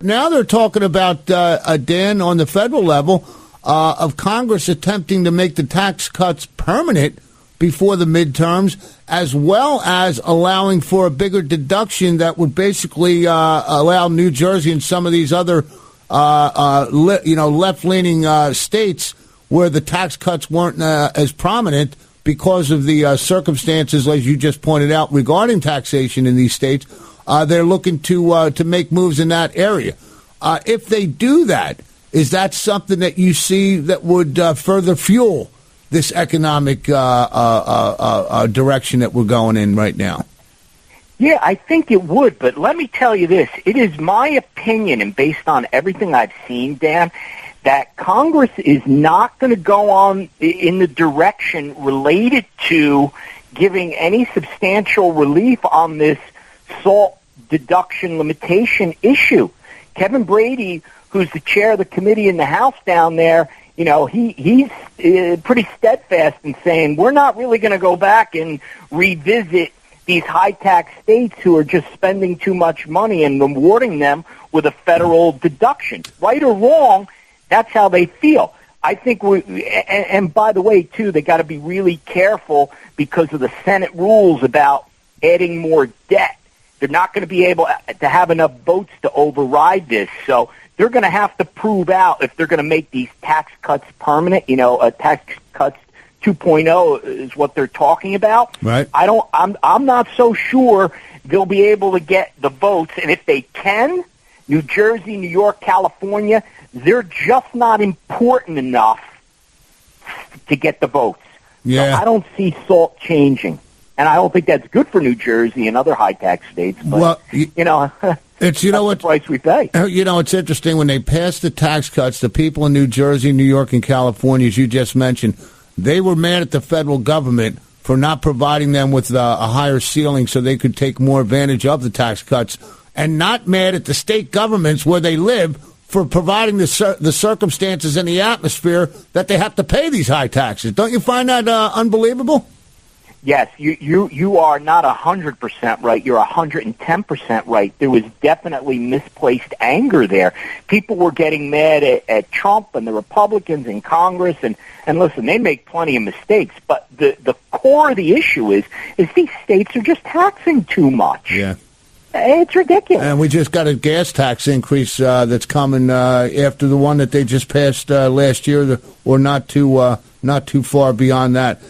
Now they're talking about, Dan, on the federal level, of Congress attempting to make the tax cuts permanent before the midterms, as well as allowing for a bigger deduction that would basically allow New Jersey and some of these other, left-leaning states where the tax cuts weren't as prominent because of the circumstances, as you just pointed out, regarding taxation in these states. They're looking to make moves in that area. If they do that, is that something that you see that would further fuel this economic direction that we're going in right now? Yeah, I think it would, but let me tell you this. It is my opinion, and based on everything I've seen, Dan, that Congress is not going to go on in the direction related to giving any substantial relief on this SALT deduction limitation issue. Kevin Brady, who's the chair of the committee in the House down there, he's pretty steadfast in saying we're not really going to go back and revisit these high-tax states who are just spending too much money and rewarding them with a federal deduction. Right or wrong, that's how they feel. I think and by the way, too, they got to be really careful because of the Senate rules about adding more debt. They're not going to be able to have enough votes to override this, so they're going to have to prove out if they're going to make these tax cuts permanent. Tax cuts 2.0 is what they're talking about. Right. I'm not so sure they'll be able to get the votes, and if they can, New Jersey, New York, California, they're just not important enough to get the votes. Yeah. So I don't see SALT changing. And I don't think that's good for New Jersey and other high-tax states. But, it's that's the price we pay. It's interesting. When they passed the tax cuts, the people in New Jersey, New York, and California, as you just mentioned, they were mad at the federal government for not providing them with a higher ceiling so they could take more advantage of the tax cuts, and not mad at the state governments where they live for providing the circumstances and the atmosphere that they have to pay these high taxes. Don't you find that unbelievable? Yes, you are not 100% right. You're 110% right. There was definitely misplaced anger there. People were getting mad at Trump and the Republicans in Congress, and listen, they make plenty of mistakes. But the core of the issue is these states are just taxing too much. Yeah. It's ridiculous. And we just got a gas tax increase that's coming after the one that they just passed last year, or not too far beyond that.